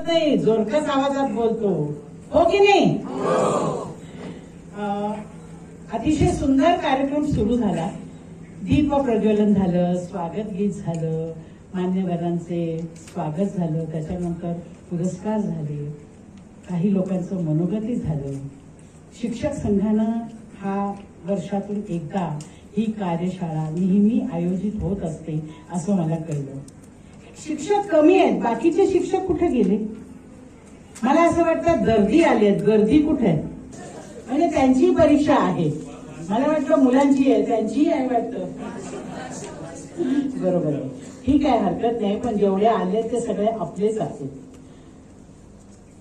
नाही, जोरकस आवाजात बोलतो, हो की नाही? अतिशय सुंदर कार्यक्रम सुरू झाला. दीप प्रज्वलन झालं, स्वागत गीत झालं, मान्यवरांचे स्वागत झालं, त्याच्यानंतर पुरस्कार झाले, काही लोकांचं मनोगती झालं. शिक्षक संघानं हा वर्षातून एकदा ही कार्यशाळा नेहमी आयोजित होत असते असं मला कळलं. शिक्षक कमी आहेत, बाकीचे शिक्षक कुठे गेले? मला असं वाटतं गर्दी आली आहेत. गर्दी कुठे आहे? म्हणजे त्यांची परीक्षा आहे. मला वाटतं मुलांची आहे, त्यांची आहे वाटतं. बरोबर आहे, ठीक आहे, हरकत नाही. पण जेवढे आले ते सगळे आपलेच आहेत.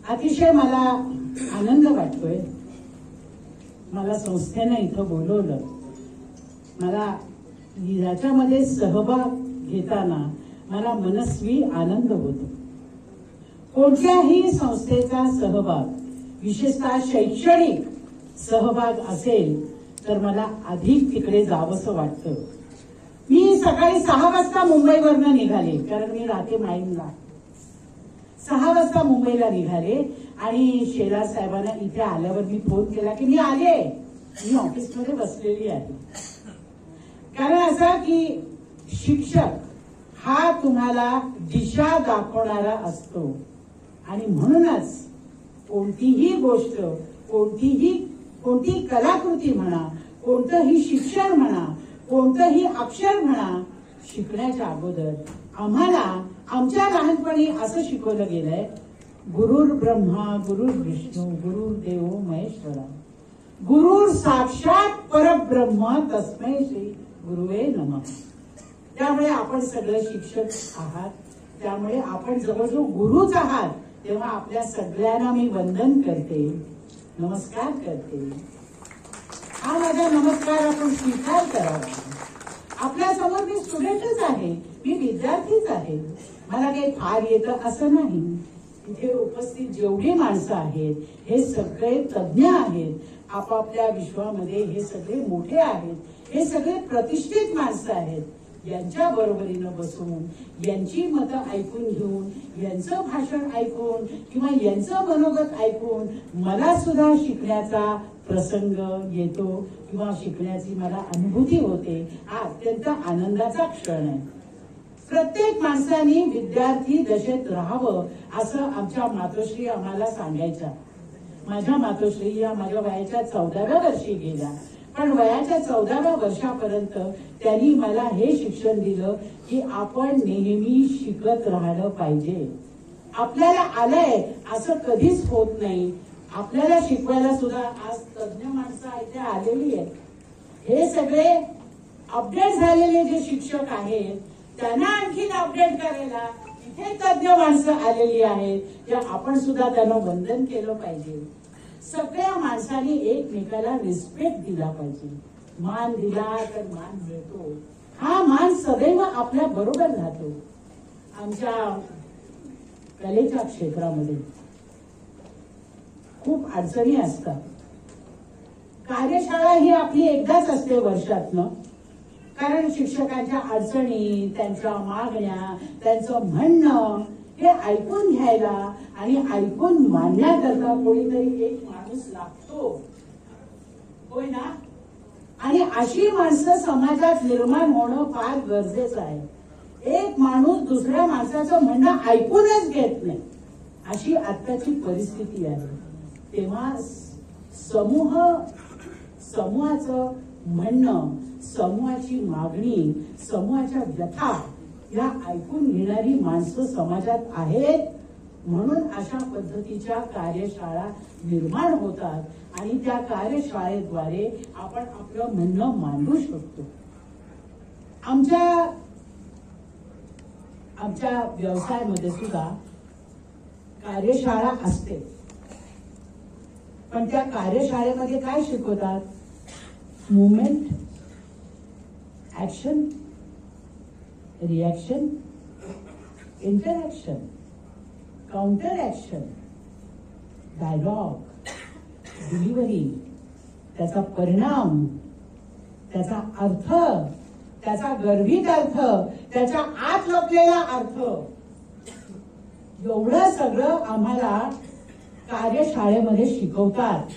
अतिशय मला आनंद वाटतोय. मला संस्थेनं इथं बोलवलं. मला याच्यामध्ये सहभाग घेताना मला मनस्वी आनंद होतो. कोणत्याही संस्थेचा सहभाग, विशेषतः शैक्षणिक सहभाग असेल तर मला अधिक तिकडे जावंसं वाटतं. मी सकाळी 6 वाजता मुंबईवरनं निघाले, कारण मी राहते माईमला. 6 वाजता मुंबईला निघाले आणि शेलार साहेबांना इथे आल्यावर मी फोन केला की मी आले, मी ऑफिसमध्ये बसलेली आहे. कारण असं की शिक्षक हा तुम्हाला दिशा दाखवणारा असतो आणि म्हणूनच कोणतीही गोष्ट, कोणती कलाकृती म्हणा, कोणतंही शिक्षण म्हणा, कोणतंही अक्षर म्हणा, शिकण्याच्या अगोदर आम्हाला आमच्या लहानपणी असं शिकवलं गेलंय, गुरुर ब्रह्मा गुरुर विष्णू गुरुर देव महेश्वरा, गुरुर साक्षात परब्रह्म तस्मै श्री गुरुवे नमः. त्यामुळे आपण सगळे शिक्षक आहात, त्यामुळे आपण जवळजवळ गुरुच आहात. तेव्हा आपल्या सगळ्यांना मी वंदन करते, नमस्कार करते. हा माझा नमस्कार आपण स्वीकार करावा. आपल्या समोर मी स्टुडंटच आहे, मी विद्यार्थीच आहे. मला काही फार येतं असं नाही. इथे उपस्थित जेवढी माणसं आहेत हे सगळे तज्ज्ञ आहेत. आपापल्या विश्वामध्ये हे सगळे मोठे आहेत, हे सगळे प्रतिष्ठित माणसं आहेत. यांच्या बरोबरीनं बसून, यांची मतं ऐकून घेऊन, यांचं भाषण ऐकून किंवा यांचं मनोगत ऐकून मला सुद्धा शिकण्याचा प्रसंग येतो किंवा शिकण्याची मला अनुभूती होते. हा अत्यंत आनंदाचा क्षण आहे. प्रत्येक माणसाने विद्यार्थी दशेत राहावं असं आमच्या मातोश्री आम्हाला सांगायच्या. माझ्या मातोश्री या माझ्या वयाच्या 14व्या वर्षी गेल्या, पण वयाच्या 14व्या वर्षापर्यंत त्यांनी मला हे शिक्षण दिलं की आपण नेहमी शिकत राहिलं पाहिजे. आपल्याला आलंय असं कधीच होत नाही. आपल्याला शिकवायला सुद्धा आज तज्ज्ञ माणसं इथे आलेली आहेत. हे सगळे अपडेट झालेले जे शिक्षक आहेत त्यांना आणखीन अपडेट करायला इथे तज्ज्ञ माणसं आलेली आहेत, जे आपण सुद्धा त्यांना वंदन केलं पाहिजे. सगळ्या माणसांनी एकमेकाला रिस्पेक्ट दिला पाहिजे. मान दिला तर मान मिळतो. हा मान सदैव आपल्या बरोबर राहतो. आमच्या कलेच्या क्षेत्रामध्ये खूप अडचणी असतात. कार्यशाळा ही आपली एकदाच असते वर्षातनं. कारण शिक्षकांच्या अडचणी, त्यांच्या मागण्या, त्यांचं म्हणणं हे ऐकून घ्यायला आणि ऐकून मांडण्याकरता कोणीतरी एक माणूस लागतो, होय ना? आणि अशी माणसं समाजात निर्माण होणं फार गरजेचं आहे. एक माणूस दुसऱ्या माणसाचं म्हणणं ऐकूनच घेत नाही, अशी आत्ताची परिस्थिती आहे. तेव्हा समूहाचं म्हणणं, समूहाची मागणी, समूहाच्या व्यथा या ऐकून घेणारी माणसं समाजात आहेत. म्हणून अशा पद्धतीच्या कार्यशाळा निर्माण होतात आणि त्या कार्यशाळेद्वारे आपण आपलं म्हणणं मांडू शकतो. आमच्या व्यवसायामध्ये सुद्धा कार्यशाळा असते, पण त्या कार्यशाळेमध्ये काय शिकवतात? Movement, action, reaction, interaction, counter action, dialogue, delivery, त्याचा परिणाम, त्याचा अर्थ, त्याचा गर्भित अर्थ, त्याच्या आत लपलेला अर्थ, एवढं सगळं आम्हाला कार्यशाळेमध्ये शिकवतात.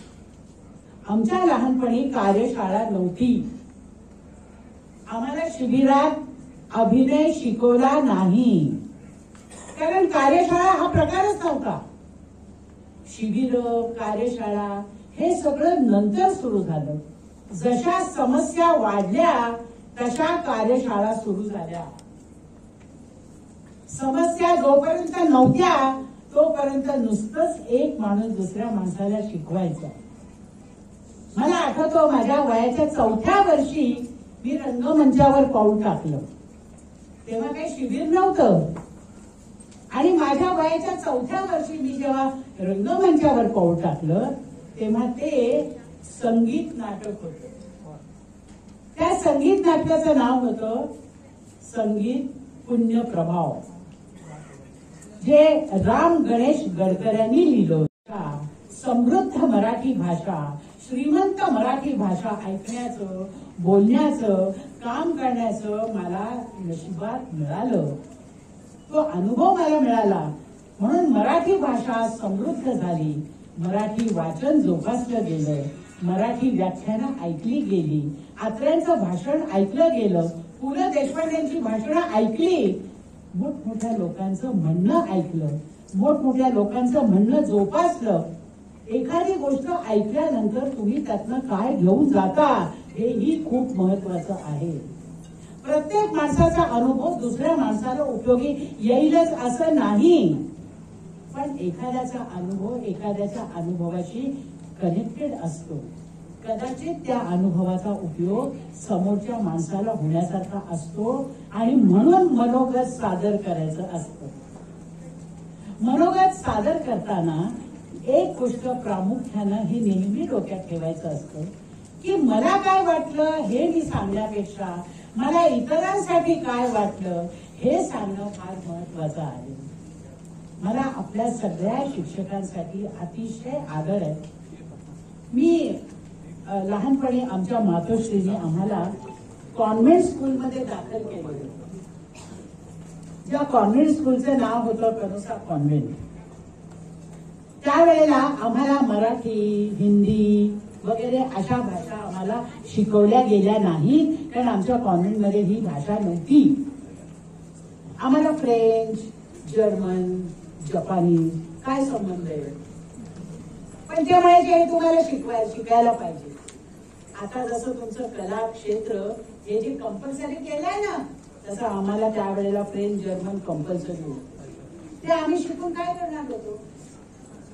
आमच्या लहानपणी कार्यशाळा नव्हती. आम्हाला शिबिरात अभिनय शिकवला नाही, कारण कार्यशाळा हा प्रकारच नव्हता. शिबिर, कार्यशाळा हे सगळं नंतर सुरू झालं. जशा समस्या वाढल्या तशा कार्यशाळा सुरू झाल्या. समस्या जोपर्यंत नव्हत्या तोपर्यंत नुसतंच एक माणूस दुसऱ्या माणसाला शिकवायचा. मला आठवतो, माझ्या वयाच्या 4थ्या वर्षी मी रंगमंचावर पाऊल टाकलं. तेव्हा काही शिबिर नव्हतं आणि माझ्या वयाच्या 4थ्या वर्षी मी जेव्हा रंगमंचावर पाऊल टाकलं तेव्हा ते संगीत नाटक होतं. त्या संगीत नाटकाचं नाव होतं संगीत पुण्य प्रभाव, जे राम गणेश गडकऱ्यांनी लिहिलं होतं. समृद्ध मराठी भाषा, श्रीमंत मराठी भाषा ऐकण्याचं, बोलण्याचं, काम करण्याचं मला नशिबात मिळालं. तो अनुभव मला मिळाला म्हणून मराठी भाषा समृद्ध झाली. मराठी वाचन जोपासलं गेलं, मराठी व्याख्यानं ऐकली गेली, आत्र्यांचं भाषण ऐकलं गेलं, पु ल देशपांडेंची भाषणं ऐकली, मोठमोठ्या लोकांचं म्हणणं ऐकलं, मोठमोठ्या लोकांचं म्हणणं जोपासलं. एखादी गोष्ट ऐकल्यानंतर तुम्ही त्यातनं काय घेऊन जाता हेही खूप महत्वाचं आहे. प्रत्येक माणसाचा अनुभव दुसऱ्या माणसाला उपयोगी येईलच असं नाही, पण एखाद्याचा अनुभव एखाद्याच्या अनुभवाशी कनेक्टेड असतो. कदाचित त्या अनुभवाचा उपयोग समोरच्या माणसाला होण्यासारखा असतो आणि म्हणून मनोगत सादर करायचं असतं. मनोगत सादर करताना एक गोष्ट प्रामुख्यानं हे नेहमी डोक्यात ठेवायचं असतं की मला काय वाटलं हे मी सांगण्यापेक्षा मला इतरांसाठी काय वाटलं हे सांगणं फार महत्वाचं आहे. मला आपल्या सगळ्या शिक्षकांसाठी अतिशय आदर आहे. मी लहानपणी आमच्या मातोश्रीने आम्हाला कॉन्व्हेंट स्कूलमध्ये दाखल केलं. ज्या कॉन्व्हेंट स्कूलचं नाव होतं कनुसा कॉन्व्हेंट. त्यावेळेला आम्हाला मराठी, हिंदी वगैरे अशा भाषा आम्हाला शिकवल्या गेल्या नाहीत, कारण आमच्या कॉन्व्हेंटमध्ये ही भाषा नव्हती. आम्हाला फ्रेंच, जर्मन, जपानी काय संबंध आहे, पण ते म्हणायचे हे तुम्हाला शिकायला पाहिजे. आता जसं तुमचं कला क्षेत्र हे जे कंपल्सरी केलंय ना, तसं आम्हाला त्यावेळेला फ्रेंच, जर्मन कंपल्सरी होतं. ते आम्ही शिकून काय करणार होतो.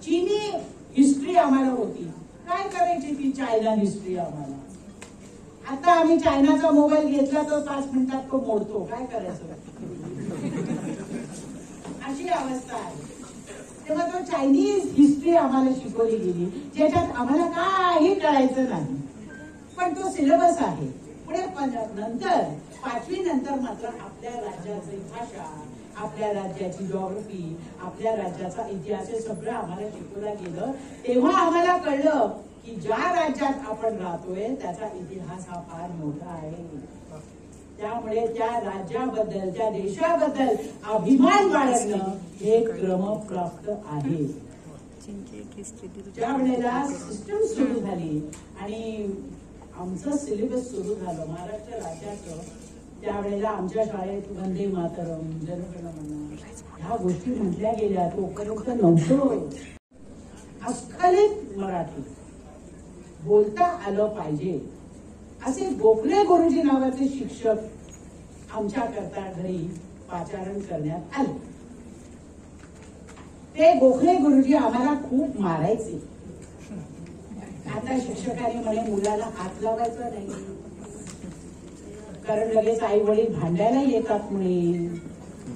चीनी हिस्ट्री आम्हाला होती, काय करायची ती चायना हिस्ट्री आम्हाला. आता आम्ही चायनाचा मोबाईल घेतला तर 5 मिनिटात तो मोडतो, काय करायचं अशी अवस्था आहे. तेव्हा तो चायनीज हिस्ट्री आम्हाला शिकवली गेली, ज्याच्यात आम्हाला काही कळायचं नाही, पण तो सिलेबस आहे. पुढे नंतर 5वी नंतर मात्र आपल्या राज्याची भाषा, आपल्या राज्याची जॉग्रफी, आपल्या राज्याचा इतिहास हे सगळं आम्हाला शिकवलं गेलं. तेव्हा आम्हाला कळलं की ज्या राज्यात आपण राहतोय त्याचा इतिहास हा फार मोठा आहे. त्यामुळे त्या राज्याबद्दल, त्या देशाबद्दल अभिमान बाळगणं हे क्रमप्राप्त आहे. ज्या वेळेला सिस्टम सुरू झाली आणि आमचं सिलेबस सुरू झालं महाराष्ट्र राज्याचं, त्यावेळेला आमच्या शाळेत वंदे मातरम, जनगणमन ह्या गोष्टी म्हटल्या गेल्या. तोपर्यंत नव्हतं. अस्खलित मराठी बोलता आलं पाहिजे असे गोखले गुरुजी नावाचे शिक्षक आमच्या करता घरी पाचारण करण्यात आले. ते गोखले गुरुजी आम्हाला खूप मारायचे. आता शिक्षकांनी म्हणे मुलाला हात लावायचा नाही, कारण लगेच आई वडील भांडायला येतात म्हणे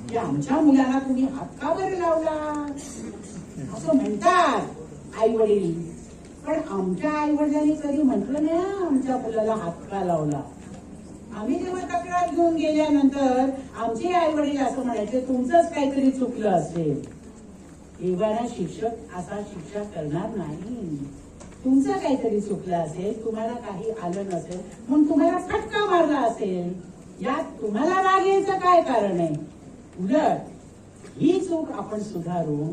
की आमच्या मुलाला तुम्ही हात का बरं लावला असं म्हणतात आई वडील. पण आमच्या आई वडिलांनी कधी म्हटलं नाही आमच्या मुलाला हात का लावला. आम्ही जेव्हा तक्रार घेऊन गेल्यानंतर आमचे आई वडील असं म्हणायचे तुमचंच काहीतरी चुकलं असेल. एव्हाना शिक्षक असा शिक्षा करणार नाही. तुमचं काहीतरी चुकलं असेल, तुम्हाला काही आलं नसेल म्हणून तुम्हाला फटका मारला असेल, यात तुम्हाला राग यायचं काय कारण आहे. उलट ही चूक आपण सुधारून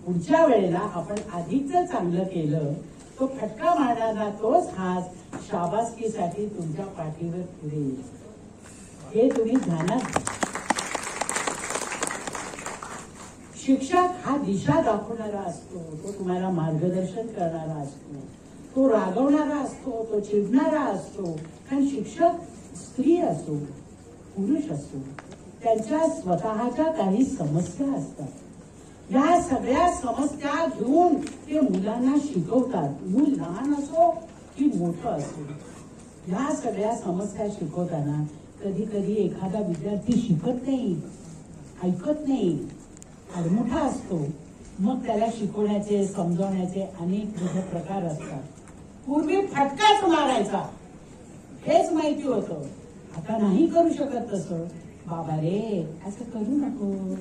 पुढच्या वेळेला आपण अधिक जर चांगलं केलं तो फटका मारणारा तोच हात शाबासकीसाठी तुमच्या पाठीवर फिरेल. हे तुम्ही ध्यानात घ्या. शिक्षक हा दिशा दाखवणारा असतो, तो तुम्हाला मार्गदर्शन करणारा असतो, तो रागवणारा असतो, तो चिडणारा असतो. कारण शिक्षक स्त्री असो पुरुष असो त्यांच्या स्वतःच्या काही समस्या असतात. या सगळ्या समस्या घेऊन ते मुलांना शिकवतात. मूल लहान असो की मोठं असो, या सगळ्या समस्या शिकवताना कधी कधी एखादा विद्यार्थी शिकत नाही, ऐकत नाही, आडमुठा असतो. मग त्याला शिकवण्याचे समजवण्याचे अनेक प्रकार असतात. पूर्वी फटकाच मारायचा हेच माहिती होतं, आता नाही करू शकत तसं. बाबा रे असं करू नको,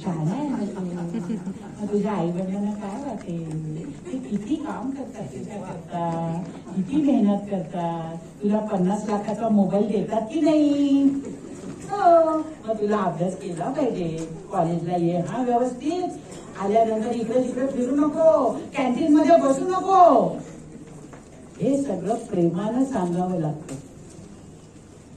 शहाणा आहे ना तुझ्या आई वडिलांना काय वाटेल, ते किती काम करतात तुझ्याकरता, किती मेहनत करतात, तुला 50 लाखाचा मोबाईल देतात की नाही. मग तुला अभ्यास केला पाहिजे, कॉलेजला ये हा व्यवस्थित, आल्यानंतर इकडे तिकडे फिरू नको, कॅन्टीन मध्ये बसू नको. हे सगळं प्रेमानं सांगावं लागतं.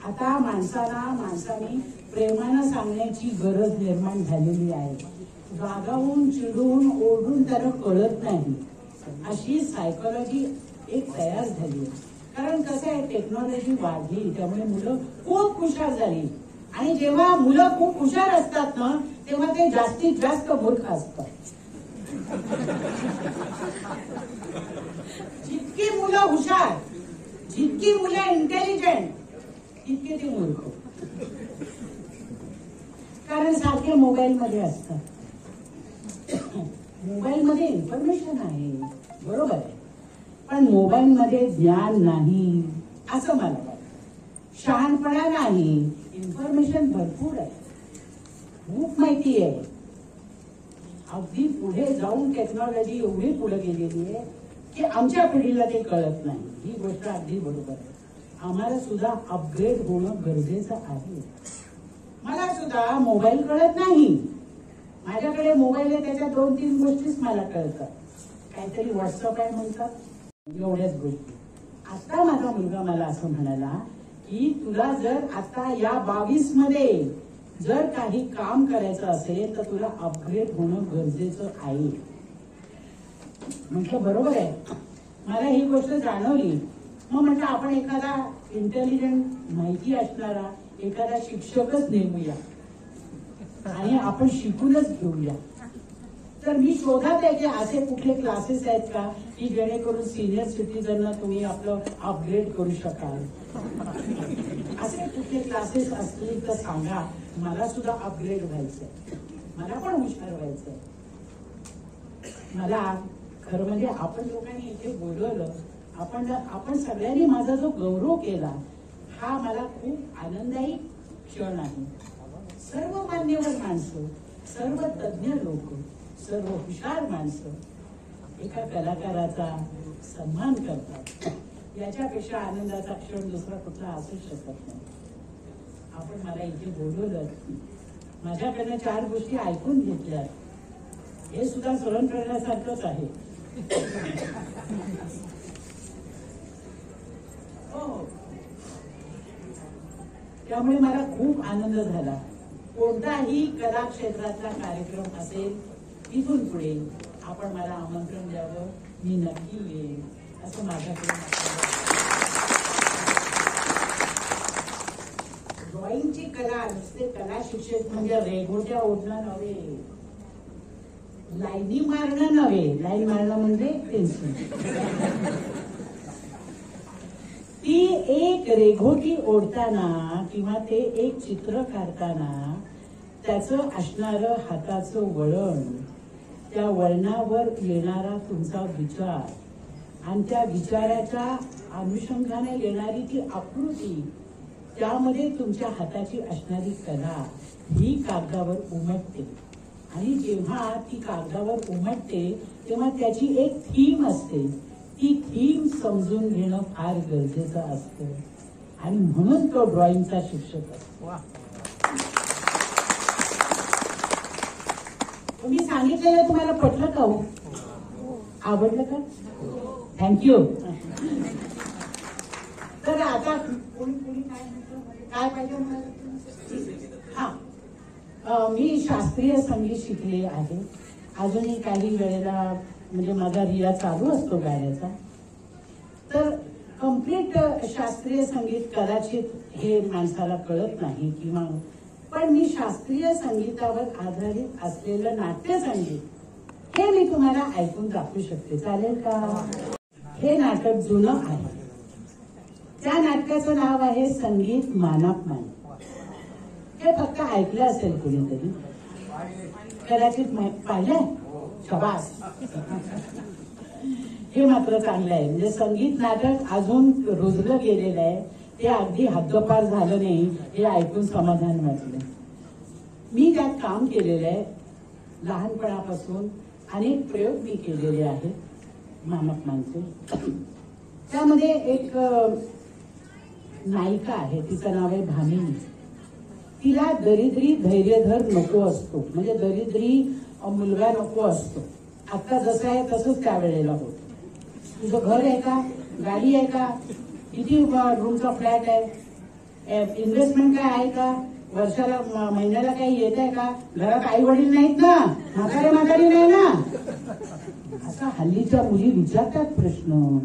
आता माणसाने प्रेमानं सांगण्याची गरज निर्माण झालेली आहे. रागावून चिडून ओरडून त्याला कळत नाही, अशी सायकोलॉजी एक तयार झाली. कारण कसं आहे, टेक्नॉलॉजी वाढली त्यामुळे मुलं खूप हुशार झाली. आणि जेव्हा मुलं खूप हुशार असतात ना तेव्हा ते जास्तीत जास्त मूर्ख असतात. जितकी मुलं हुशार, जितकी मुलं इंटेलिजंट, तितके ते मूर्ख. कारण सारखे मोबाईल मध्ये असतात. मोबाईल मध्ये इन्फॉर्मेशन आहे बरोबर आहे, पण मोबाईल मध्ये ज्ञान नाही असं मला वाटतं. शहाणपणा नाही, इन्फॉर्मेशन भरपूर आहे, खूप माहिती आहे. अगदी पुढे जाऊन टेक्नॉलॉजी एवढी पुढे गेलेली आहे की आमच्या पिढीला ते कळत नाही. ही गोष्ट अगदी बरोबर आहे. आम्हाला सुद्धा अपग्रेड होणं गरजेचं आहे. मला सुद्धा मोबाईल कळत नाही. माझ्याकडे मोबाईल आहे त्याच्या 2-3 गोष्टीच मला कळतात. काहीतरी व्हॉट्सअप आहे म्हणतात, एवढ्याच गोष्टी. आता माझा मुलगा मला असं म्हणाला की तुला जर आता या 22 मध्ये जर काही काम करायचं असेल तर तुला अपग्रेड होणं गरजेचं आहे. म्हटलं बरोबर आहे. मला ही गोष्ट जाणवली. मग म्हटलं आपण एखादा इंटेलिजंट माहिती असणारा एखादा शिक्षकच नेमूया आणि आपण शिकूनच घेऊया. तर मी शोधत आहे की असे कुठले क्लासेस आहेत का की जेणेकरून सिनियर सिटीजनला तुम्ही आपलं अपग्रेड करू शकाल. असे कुठले क्लासेस असतील तर सांगा. मला सुद्धा अपग्रेड व्हायचंय, मला पण हुशार व्हायचंय. मला खरं म्हणजे आपण लोकांनी इथे बोलवलं, आपण सगळ्यांनी माझा जो गौरव केला हा मला खूप आनंददायी क्षण आहे. सर्व मान्यवर माणसं, सर्व तज्ञ लोक, सर्व हुशार माणसं एका कलाकाराचा सन्मान करतात. याच्यापेक्षा आनंदाचा क्षण दुसरा कुठला असू शकत नाही. आपण मला इथे बोलवलं, माझ्याकडनं 4 गोष्टी ऐकून घेतल्यात, हे सुद्धा स्मरण करण्यासारखंच आहे. त्यामुळे मला खूप आनंद झाला. कोणताही कला क्षेत्रातला कार्यक्रम असेल तिथून पुढे आपण मला आमंत्रण द्यावं, मी नक्की येईल असं माझ्याकडे. ड्रॉइंगची कला नुसते कला शिक्षक म्हणजे रेघोट्या ओढणं नव्हे, लाईनी मारणं नव्हे. लाईन मारणं म्हणजे पेन्सिल. ती एक रेघोटी ओढताना किंवा ते एक चित्र काढताना त्याचं असणारं हाताचं वळण, त्या वळणावर येणारा तुमचा विचार आणि त्या विचाराच्या अनुषंगाने येणारी ती आकृती, त्यामध्ये तुमच्या हाताची असणारी कला ही कागदावर उमटते. आणि जेव्हा ती कागदावर उमटते तेव्हा त्याची एक थीम असते. ती थीम समजून घेणं फार गरजेचं असतं आणि म्हणून तो ड्रॉइंगचा शिक्षक असतो. मी सांगितलेलं तुम्हाला पटलं का हो? आवडलं का? थँक्यू. तर आता कोणी काय पाहिजे हा, मी शास्त्रीय संगीत शिकले आहे. अजूनही काही वेळेला म्हणजे माझा रियाज चालू असतो गाण्याचा. तर कम्प्लीट शास्त्रीय संगीत कदाचित हे माणसाला कळत नाही किंवा, पण मी शास्त्रीय संगीतावर आधारित असलेलं नाट्यसंगीत हे मी तुम्हाला ऐकून दाखवू शकते. चालेल का? हे नाटक जुनं आहे. त्या नाटकाचं नाव आहे संगीत मानापमान. हे फक्त ऐकलं असेल कुणीतरी, कदाचित पाहिलंय. शबास. हे मात्र चांगलं आहे. म्हणजे संगीत नाटक अजून रुजलं गेलेलं आहे, ते अगदी हद्दपार झालं नाही हे ऐकून समाधान वाटलं. मी त्यात काम केलेलं आहे. लहानपणापासून अनेक प्रयोग मी केलेले आहेत मानपमानचे. त्यामध्ये एक नायिका आहे, तिचं नाव आहे भामिनी. तिला दरिद्री धैर्यधर नको असतो, म्हणजे दरिद्री मुलगा नको असतो. आता जसं आहे तसंच त्यावेळेला होतं. तुझं घर आहे का, गाडी आहे का, किती रूमचा फ्लॅट आहे, इन्व्हेस्टमेंट काय आहे का, वर्षाला महिन्याला काही येत आहे का, घरात आई वडील नाहीत ना, म्हातारी नाही ना, असा हल्लीच्या मुली विचारतात प्रश्न.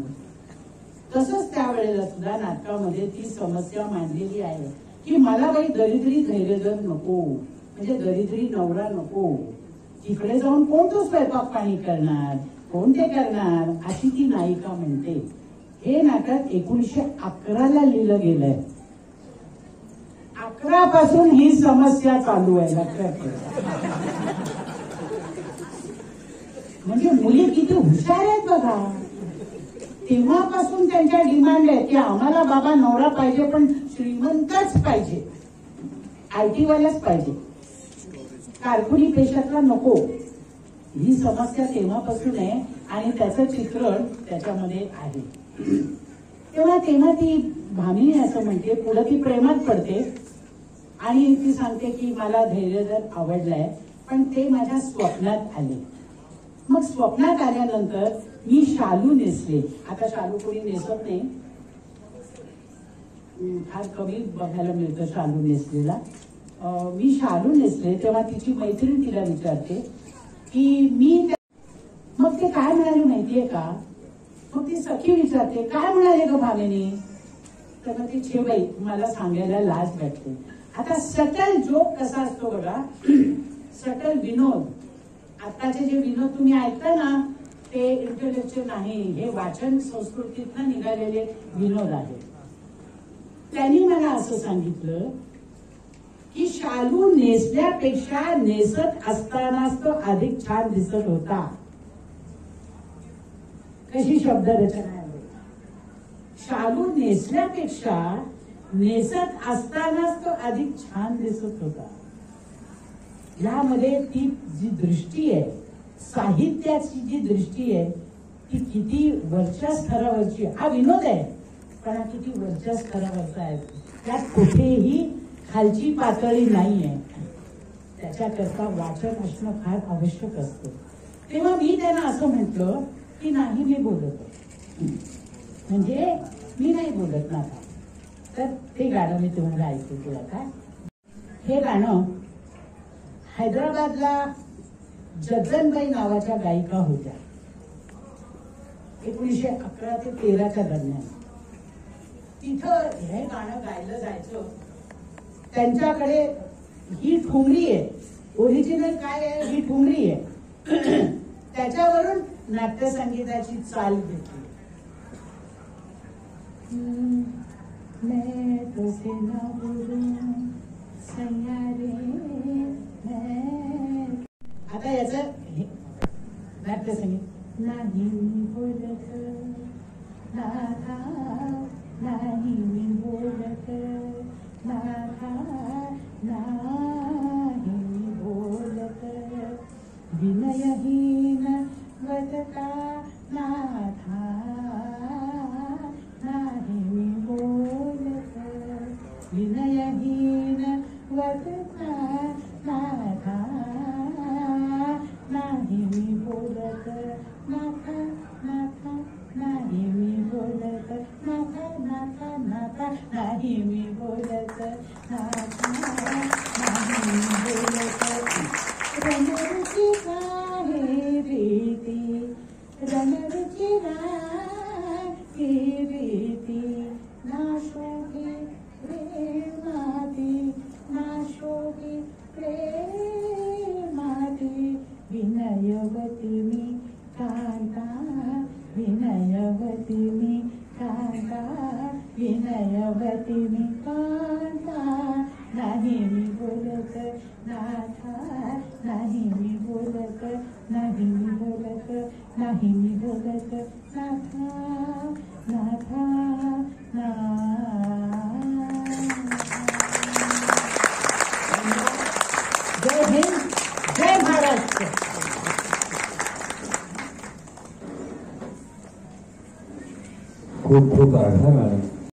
तसंच त्यावेळेला सुद्धा नाटकामध्ये ती समस्या मांडलेली आहे की मला बाई दरिद्री धैर्यधर नको, म्हणजे दरिद्री नवरा नको. तिकडे जाऊन कोण तो स्वयंपाक पाणी करणार, कोण ते करणार, अशी ती नायिका म्हणते. हे नाटक 1911ला लिहिलं गेलंय. 11 पासून ही समस्या चालू आहे, लक्षात ठेवा. म्हणजे मुली किती हुशार आहेत बघा. तेव्हापासून त्यांच्या डिमांड आहे की आम्हाला बाबा नवरा पाहिजे, पण श्रीमंतच पाहिजे, IT वालाच पाहिजे, कारकुनी पेशातला नको. ही समस्या तेव्हापासून आहे आणि त्याचं चित्रण त्याच्यामध्ये आहे. तेव्हा ती भामिनी असं म्हणते, पुढे ती प्रेमात पडते आणि ती सांगते की मला धैर्यधर आवडलाय, पण ते माझ्या स्वप्नात आले. मग स्वप्नात आल्यानंतर मी शालू नेसले. आता शालू कोणी नेसत नाही, फार कमी बघायला मिळतं शालू नेसलेला. मी शालू नेसले तेव्हा तिची मैत्रीण तिला विचारते की मी, मग ते काय म्हणाले माहितीये का? मग ती सखी विचारते काय म्हणाले ग भामिनी? तेव्हा ती छे बाई मला सांगायला लाज वाटते. आता सटल जोक कसा असतो बघा, सटल विनोद. आताचे जे विनोद तुम्ही ऐकता ना ते इंटेलेक्च्युअल नाही, हे वाचन संस्कृतीतनं निघालेले विनोद आहेत. त्यांनी मला असं सांगितलं की शालू नेसल्यापेक्षा नेसत असतानाच तो अधिक छान दिसत होता. कशी शब्द रचना आहे. शालू नेसल्यापेक्षा नेसत असतानाच तो अधिक छान दिसत होता. यामध्ये ती जी दृष्टी आहे, साहित्याची जी दृष्टी आहे, ती किती वरच्या स्तरावरची. हा विनोद आहे पण हा किती वरच्या स्तरावरचा आहे. त्यात कुठेही खालची पातळी नाहीये. त्याच्याकरता वाचन असणं फार आवश्यक असतं. तेव्हा मी त्यांना असं म्हटलं की नाही मी बोलतो, म्हणजे मी नाही बोलत ना. तर ते गाणं मी तुम्हाला ऐकू केलं का? हे गाणं हैदराबादला जज्जनबाई नावाच्या गायिका होत्या. 1911 ते 13च्या दरम्यान तिथं हे गाणं गायलं जायचं. त्यांच्याकडे ही ठुमरी आहे, ओरिजिनल काय आहे, ही ठुमरी आहे. त्याच्यावरून नाट्यसंगीताची चाल घेतली. मैं तुझे ना बोलूं सैयारे मैं. आता याचं नाट्यसंगीत. नाही मी बोलत नाथा, नाही मी बोलत नाथा, नाही मी बोलत विनयहीन वदता नाथा, नाही मी बोलत विनयहीन वदता नाथा, नाथ नाथ नाही मी बोलत नाथ नाथ नाथ नाही मी बोलत नाथ नाही मी बोलत रमरुची आहे रीती रमरुची राही रीती नाशोही प्रेमाती नाशोही प्रेमाती विनयवती मी कांता विनयवती मी कांता विनयवती मी कांता नाही मी बोलत नाथा नाही मी बोलत नाही मी बोलत नाही मी बोलत नाथा नाथा जय हिंद जय महाराष्ट्र. खूप खूप आभार मॅडम.